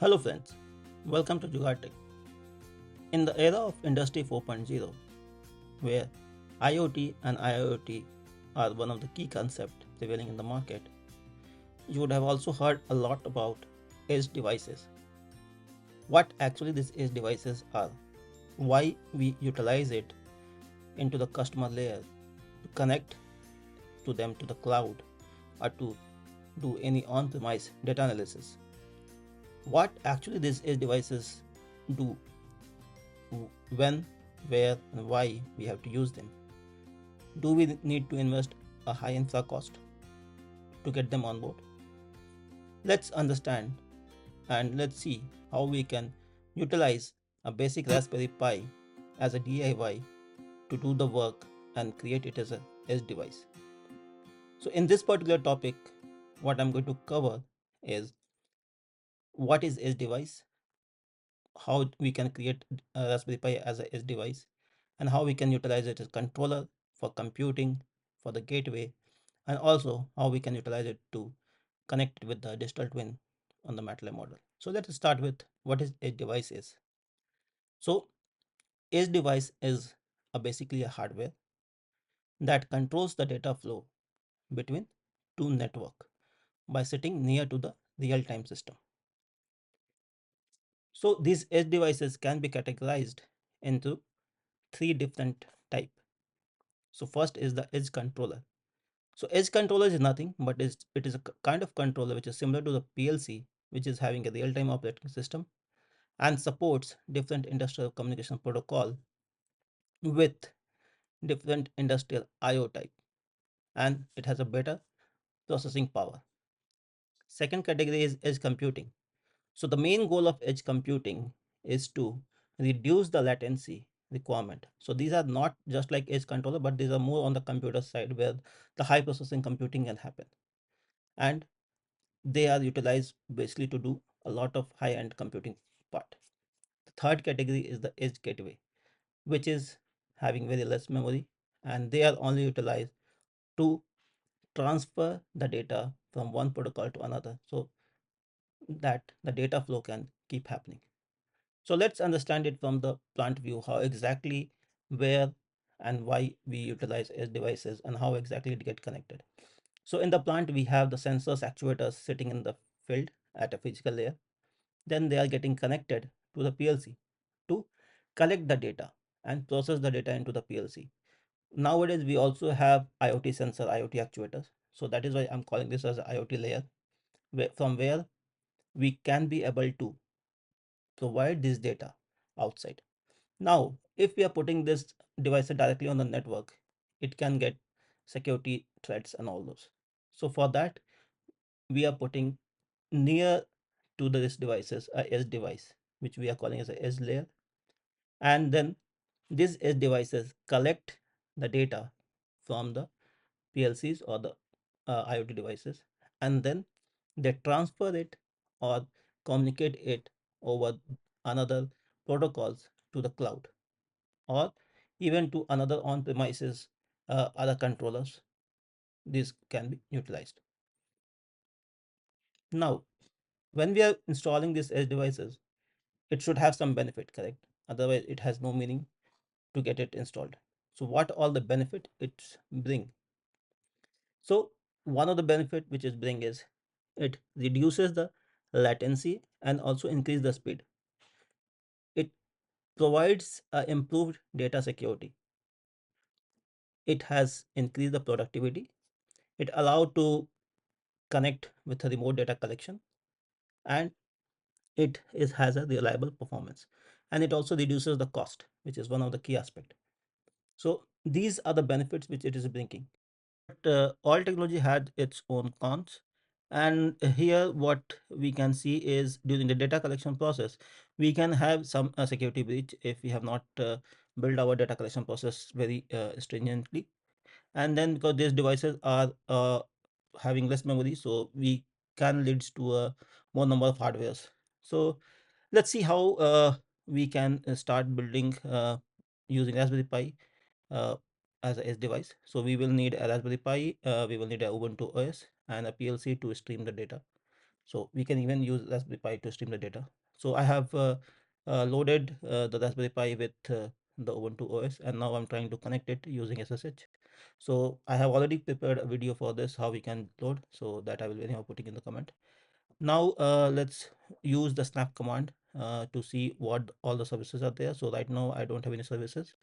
Hello friends, welcome to Jugaad. In the era of Industry 4.0, where IoT and IoT are one of the key concepts prevailing in the market, you would have also heard a lot about edge devices. What actually these edge devices are, why we utilize it into the customer layer to connect to them to the cloud or to do any on-premise data analysis. What actually these edge devices do, when, where, and why we have to use them. Do we need to invest a high infra cost to get them on board? Let's understand and let's see how we can utilize a basic Raspberry Pi as a DIY to do the work and create it as a edge device. So in this particular topic, what I'm going to cover is what is edge device, how we can create a Raspberry Pi as a edge device, and how we can utilize it as a controller for computing, for the gateway, and also how we can utilize it to connect with the digital twin on the Matlab model. So let's start with what is edge device is. So edge device is basically a hardware that controls the data flow between two network by sitting near to the real-time system. So these edge devices can be categorized into three different type. So first is the edge controller. So edge controller is nothing but it is a kind of controller which is similar to the PLC, which is having a real-time operating system and supports different industrial communication protocol with different industrial IO type, and it has a better processing power. Second category is edge computing. So the main goal of edge computing is to reduce the latency requirement. So these are not just like edge controller, but these are more on the computer side where the high processing computing can happen. And they are utilized basically to do a lot of high-end computing part. The third category is the edge gateway, which is having very less memory, and they are only utilized to transfer the data from one protocol to another so that the data flow can keep happening. So let's understand it from the plant view, how exactly, where, and why we utilize edge devices and how exactly it get connected. So in the plant, we have the sensors, actuators sitting in the field at a physical layer. Then they are getting connected to the PLC to collect the data and process the data into the PLC. Nowadays, we also have IoT sensor, IoT actuators. So that is why I'm calling this as an IoT layer, from where we can be able to provide this data outside. Now, if we are putting this device directly on the network, it can get security threats and all those. So for that, we are putting near to this devices a edge device, which we are calling as a edge layer. And then these edge devices collect the data from the PLCs or the IoT devices, and then they transfer it or communicate it over another protocols to the cloud or even to another on-premises other controllers. This can be utilized. Now, when we are installing these edge devices, it should have some benefit, correct? Otherwise, it has no meaning to get it installed. So, what all the benefit it bring? So, one of the benefit which is bring is it reduces the latency and also increase the speed. It provides improved data security. It has increased the productivity. It allowed to connect with a remote data collection, and has a reliable performance, and it also reduces the cost, which is one of the key aspect. So these are the benefits which it is bringing. But all technology had its own cons, and here what we can see is during the data collection process we can have some security breach if we have not built our data collection process very stringently. And then because these devices are having less memory, so we can leads to a more number of hardwares. So let's see how we can start building using Raspberry Pi uh, as a edge device. So we will need a Raspberry Pi, we will need a Ubuntu OS and a PLC to stream the data. So we can even use Raspberry Pi to stream the data. So I have loaded the Raspberry Pi with the Ubuntu OS, and now I'm trying to connect it using SSH. So I have already prepared a video for this, how we can load, so that I will anyhow putting in the comment. Now let's use the snap command to see what all the services are there. So right now I don't have any services.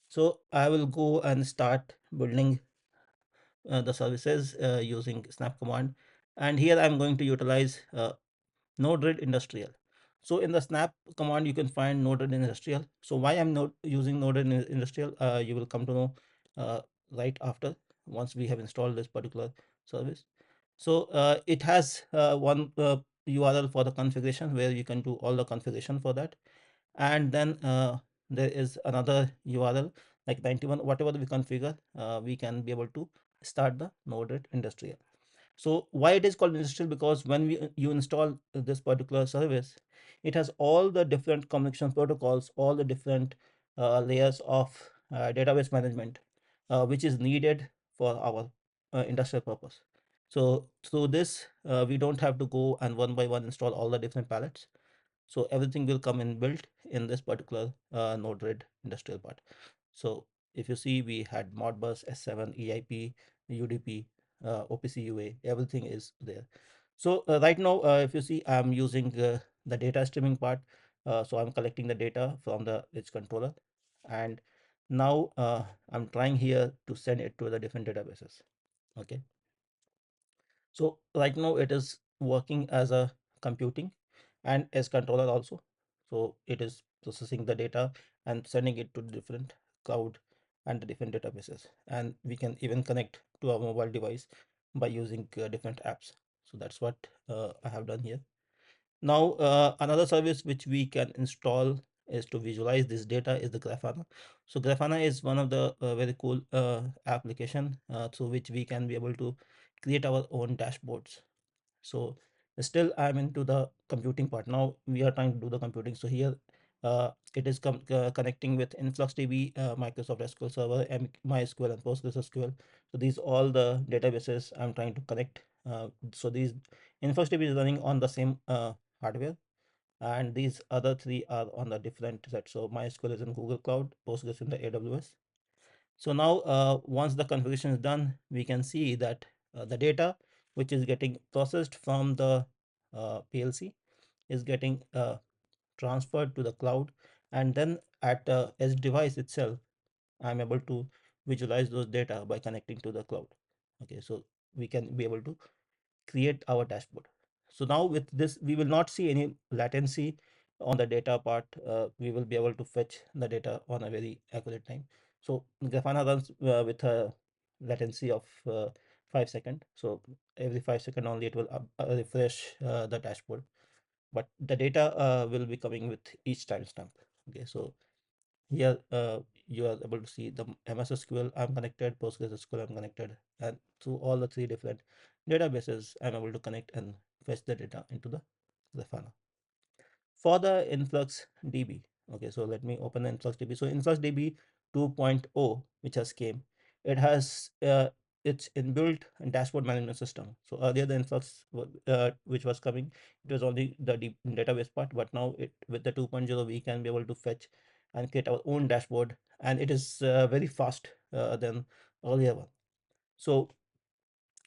So I will go and start building the services using snap command. And here I'm going to utilize Node-RED Industrial. So in the snap command, you can find Node-RED Industrial. So why I'm not using Node-RED Industrial, you will come to know uh, right after, once we have installed this particular service. So it has one URL for the configuration where you can do all the configuration for that. And then there is another URL like 91, whatever we configure, we can be able to start the Node-RED Industrial. So why it is called industrial? Because when you install this particular service, it has all the different communication protocols, all the different layers of database management, which is needed for our industrial purpose. So through this, we don't have to go and one by one install all the different palettes. So everything will come in built in this particular Node-RED industrial part. So if you see, we had Modbus, S7, EIP, UDP, OPC UA, everything is there. So right now, if you see, I'm using the data streaming part. So I'm collecting the data from the edge controller, and now I'm trying here to send it to the different databases. Okay. So right now it is working as a computing and as controller also. So it is processing the data and sending it to different cloud and the different databases. And we can even connect to our mobile device by using different apps. So that's what I have done here. Now, another service which we can install is to visualize this data is the Grafana. So Grafana is one of the very cool application through which we can be able to create our own dashboards. So still I'm into the computing part. Now we are trying to do the computing. So here it is connecting with InfluxDB, Microsoft SQL Server, MySQL, and PostgreSQL. So these all the databases I'm trying to connect. So these InfluxDB is running on the same hardware, and these other three are on the different set. So MySQL is in Google Cloud, Postgres in the AWS. So now once the configuration is done, we can see that the data which is getting processed from the PLC is getting transferred to the cloud, and then at the edge device itself, I'm able to visualize those data by connecting to the cloud. Okay, so we can be able to create our dashboard. So now with this, we will not see any latency on the data part. We will be able to fetch the data on a very accurate time. So Grafana runs with a latency of 5 seconds. So every 5 seconds only it will refresh the dashboard, but the data will be coming with each timestamp. Okay, so here you are able to see the MS SQL I'm connected, PostgreSQL I'm connected, and through all the three different databases I'm able to connect and fetch the data into the Grafana. For the influx DB, okay, so let me open the influx DB. So influx DB 2.0, which has came, it has its inbuilt dashboard management system. So earlier the influx which was coming, it was only the database part, but now it with the 2.0 we can be able to fetch and create our own dashboard, and it is very fast than earlier one. So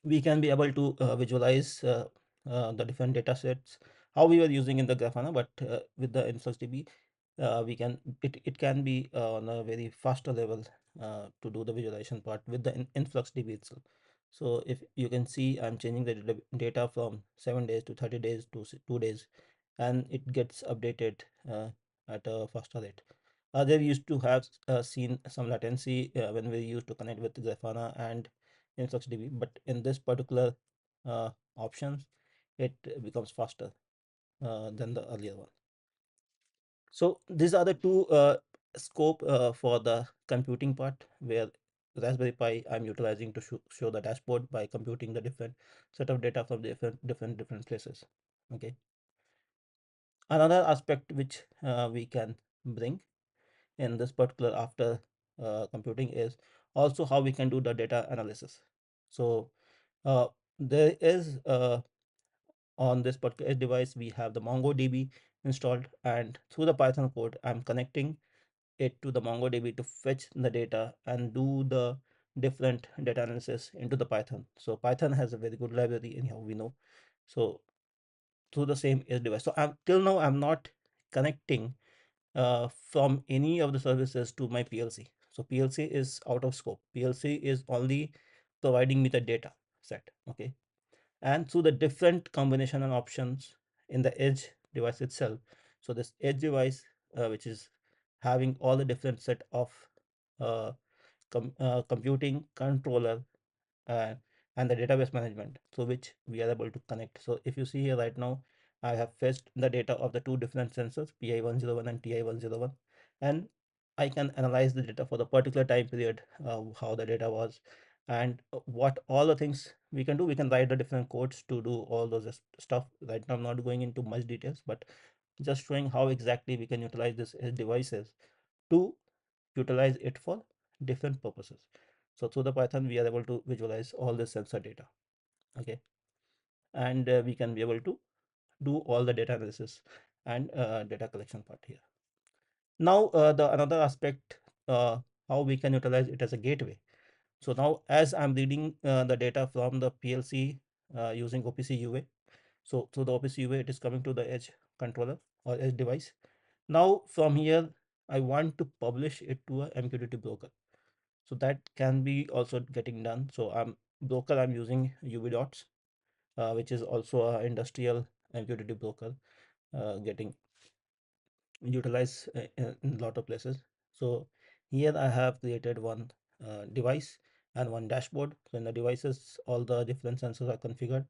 we can be able to visualize the different data sets how we were using in the Grafana, but with the InfluxDB, we can it can be on a very faster level to do the visualization part with the InfluxDB itself. So if you can see, I'm changing the data from 7 days to 30 days to 2 days, and it gets updated at a faster rate. They used to have seen some latency when we used to connect with Grafana and InfluxDB, but in this particular options, it becomes faster than the earlier one. So these are the two scope for the computing part, where Raspberry Pi I'm utilizing to show the dashboard by computing the different set of data from different places. Okay. Another aspect which we can bring in this particular after computing is also how we can do the data analysis. So there is on this particular edge device, we have the MongoDB installed, and through the Python code, I'm connecting it to the MongoDB to fetch the data and do the different data analysis into the Python. So Python has a very good library, anyhow we know. So through the same edge device. So I'm till now I'm not connecting from any of the services to my PLC. So PLC is out of scope. PLC is only providing me the data set. Okay, and through the different combination and options in the edge device itself. So this edge device, which is having all the different set of uh, computing controller uh, and the database management through which we are able to connect. So if you see here right now, I have fetched the data of the two different sensors, PI101 and TI101, and I can analyze the data for the particular time period, how the data was, and what all the things we can do. We can write the different codes to do all those stuff. Right now, I'm not going into much details, but just showing how exactly we can utilize this devices to utilize it for different purposes. So through the Python, we are able to visualize all the sensor data. Okay, and we can be able to do all the data analysis and data collection part here. Now, the another aspect, how we can utilize it as a gateway. So now, as I'm reading the data from the PLC using OPC UA, so through the OPC UA, it is coming to the edge controller or edge device. Now, from here, I want to publish it to a MQTT broker. So that can be also getting done. So I'm using Ubidots, which is also a industrial MQTT broker, getting utilized in a lot of places. So here I have created one device and one dashboard. So in the devices, all the different sensors are configured,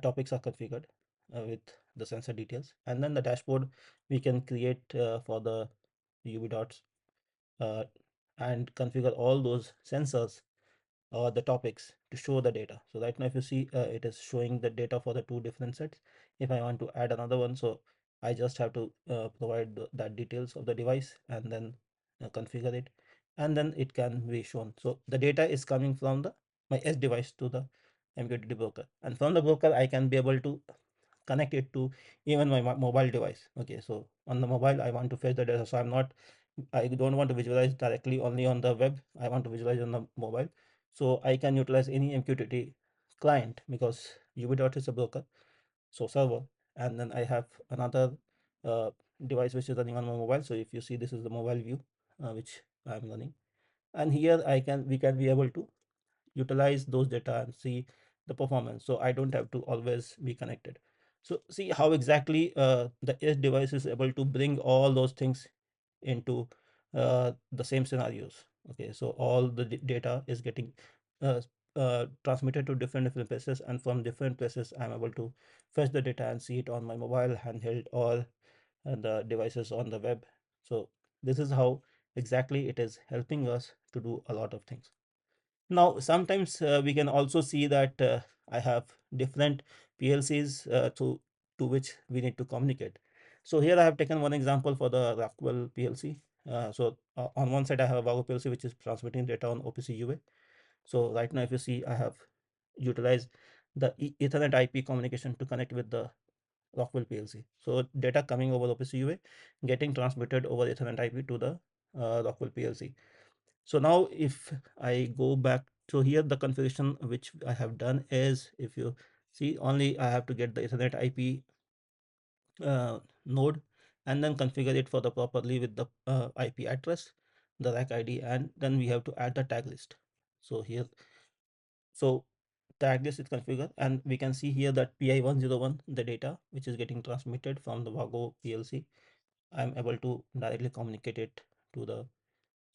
topics are configured with the sensor details, and then the dashboard we can create for the Ubidots uh, and configure all those sensors or the topics to show the data. So right now, if you see, it is showing the data for the two different sets. If I want to add another one, so I just have to provide that details of the device and then configure it, and then it can be shown. So the data is coming from the my S device to the MQTT broker, and from the broker I can be able to connect it to even my mobile device. Okay, so on the mobile I want to fetch the data, so I don't want to visualize directly only on the web. I want to visualize on the mobile. So I can utilize any MQTT client because Ubidot is a broker, so server, and then I have another uh, device which is running on my mobile. So if you see, this is the mobile view which I'm running, and here we can be able to utilize those data and see the performance. So I don't have to always be connected. So see how exactly the edge device is able to bring all those things into the same scenarios. Okay, so all the data is getting uh, transmitted to different places, and from different places I'm able to fetch the data and see it on my mobile, handheld, or the devices on the web. So this is how exactly it is helping us to do a lot of things. Now, sometimes we can also see that I have different PLCs to which we need to communicate. So here I have taken one example for the Rockwell PLC. On one side I have a Wago PLC which is transmitting data on OPC UA. So right now if you see, I have utilized the Ethernet IP communication to connect with the Rockwell PLC. So data coming over OPC UA getting transmitted over Ethernet IP to the Rockwell PLC. So now if I go back, so here the configuration which I have done is, if you see, only I have to get the Ethernet IP node and then configure it for the properly with the IP address, the rack ID, and then we have to add the tag list. So here, so tag list is configured, and we can see here that PI101, the data which is getting transmitted from the Wago PLC, I'm able to directly communicate it to the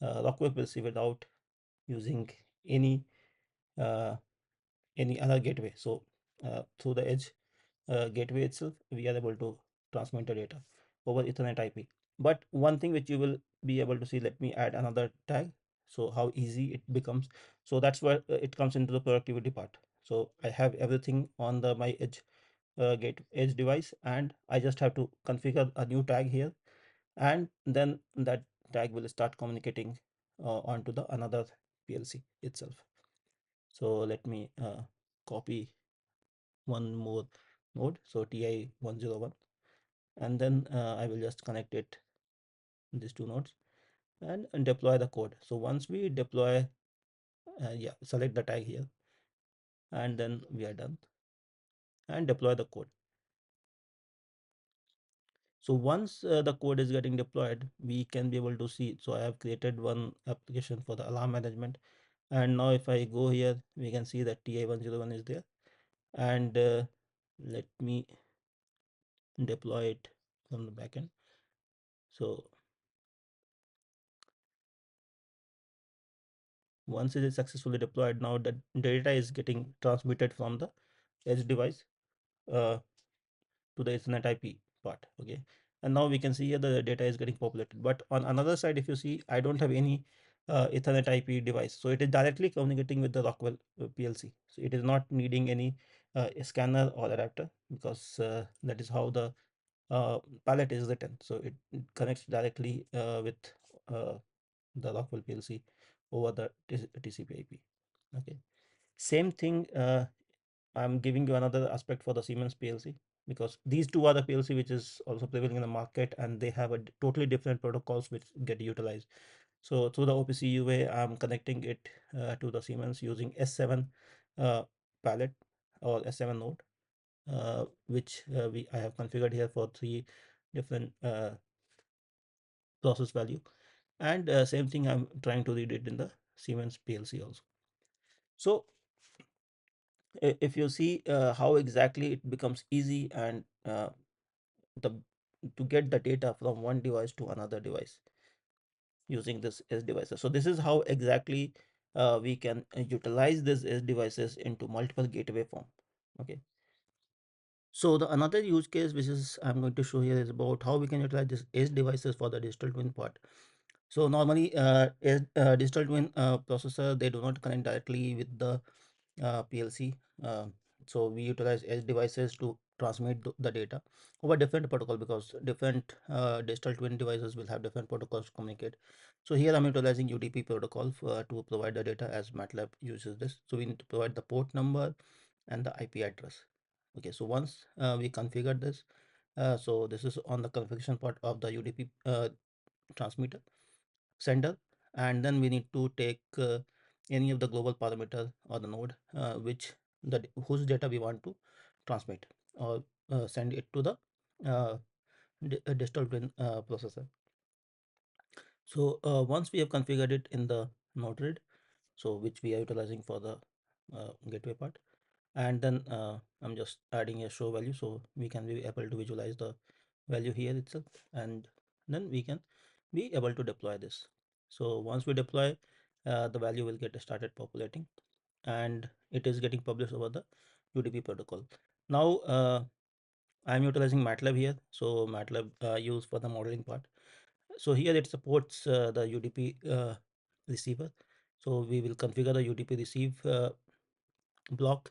Rockwell PLC without using any uh, any other gateway. So through the edge gateway itself, we are able to transmit the data over Ethernet IP. But one thing which you will be able to see, let me add another tag. So how easy it becomes. So that's where it comes into the productivity part. So I have everything on the my edge edge device, and I just have to configure a new tag here, and then that tag will start communicating onto the another PLC itself. So let me copy one more node, so TI101, and then I will just connect it these two nodes and deploy the code. So once we deploy, yeah, select the tag here, and then we are done, and deploy the code. So once the code is getting deployed, we can be able to see. So I have created one application for the alarm management, and now if I go here, we can see that TI101 is there, and let me deploy it from the backend. So once it is successfully deployed, now the data is getting transmitted from the edge device uh, to the Ethernet IP part. Okay, and now we can see here the data is getting populated. But on another side, if you see, I don't have any Ethernet IP device, so it is directly communicating with the Rockwell PLC. So it is not needing any scanner or adapter, because that is how the palette is written. So it connects directly with uh, the Rockwell PLC over the TCP IP. Okay, same thing. I'm giving you another aspect for the Siemens PLC, because these two are the PLC which is also prevailing in the market, and they have a totally different protocols which get utilized. So through the OPC UA, I'm connecting it to the Siemens using S7 uh, palette or S7 node, which I have configured here for three different process value, and same thing I'm trying to read it in the Siemens PLC also. So if you see how exactly it becomes easy and the to get the data from one device to another device using this edge devices. So this is how exactly we can utilize these edge devices into multiple gateway form. Okay. So the another use case which is I'm going to show here is about how we can utilize this edge devices for the digital twin part. So normally, digital twin processor, they do not connect directly with the PLC. So we utilize edge devices to transmit the data over different protocol, because different digital twin devices will have different protocols to communicate. So here I'm utilizing UDP protocol to provide the data, as Matlab uses this. So we need to provide the port number and the IP address. Okay, so once we configure this, so this is on the configuration part of the UDP transmitter sender, and then we need to take any of the global parameter or the node which whose data we want to transmit or send it to the digital twin processor. So once we have configured it in the node read, so which we are utilizing for the gateway part, and then I'm just adding a show value, so we can be able to visualize the value here itself, and then we can be able to deploy this. So once we deploy, the value will get started populating, and it is getting published over the UDP protocol. Now I'm utilizing Matlab here, so Matlab used for the modeling part. So here it supports the UDP receiver, so we will configure the UDP receive block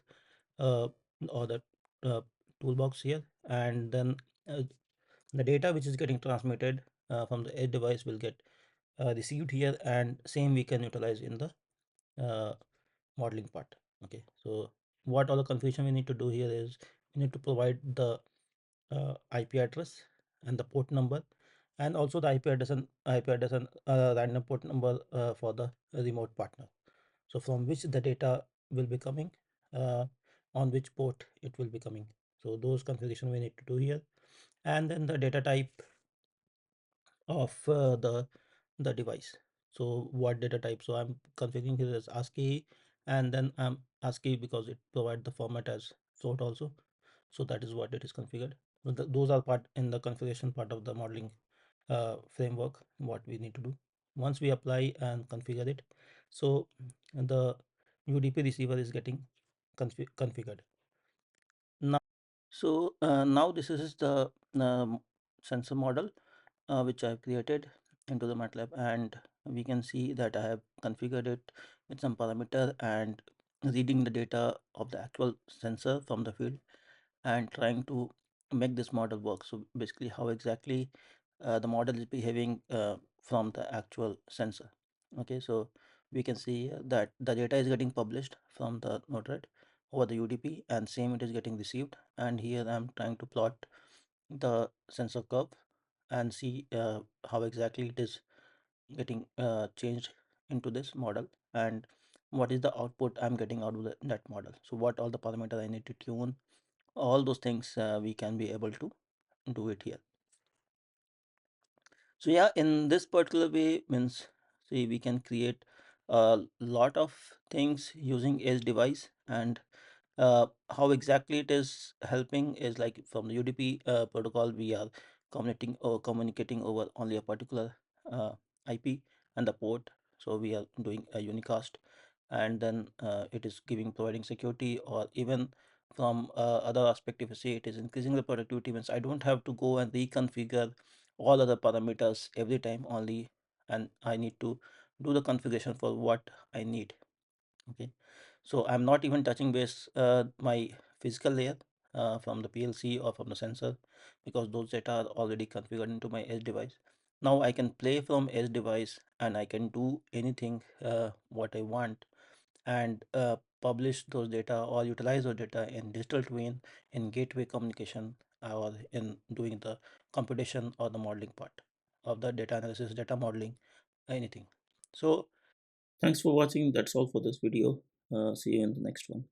uh, or the uh, toolbox here, and then uh, the data which is getting transmitted from the edge device will get received here, and same we can utilize in the uh, modeling part. Okay, so what all the configuration we need to do here is we need to provide the IP address and the port number, and also the IP address and random port number for the remote partner, so from which the data will be coming, uh, on which port it will be coming. So those configuration we need to do here, and then the data type of the device. So what data type? So I'm configuring here as ASCII, and then I'm ASCII because it provides the format as float also. So that is what it is configured. So those are part in the configuration part of the modeling framework, what we need to do. Once we apply and configure it, so the UDP receiver is getting configured. Now, so now this is the sensor model which I've created into the Matlab, and we can see that I have configured it with some parameter and reading the data of the actual sensor from the field and trying to make this model work. So basically how exactly the model is behaving from the actual sensor. Okay, so we can see that the data is getting published from the node, right? over the UDP, and same it is getting received. And here I'm trying to plot the sensor curve and see how exactly it is getting changed into this model, and what is the output I'm getting out of that model. So what all the parameters I need to tune, all those things we can be able to do it here. So yeah, in this particular way means, see, we can create a lot of things using edge device. And how exactly it is helping is like from the UDP protocol, we are communicating over only a particular IP and the port. So we are doing a unicast, and then it is providing security, or even from other aspect, if you say it is increasing the productivity, means I don't have to go and reconfigure all other parameters every time only, and I need to do the configuration for what I need. Okay, so I'm not even touching base my physical layer from the PLC or from the sensor, because those data are already configured into my edge device. Now I can play from edge device, and I can do anything what I want, and publish those data or utilize those data in digital twin, in gateway communication, or in doing the computation or the modeling part of the data analysis, data modeling, anything. So thanks for watching. That's all for this video. See you in the next one.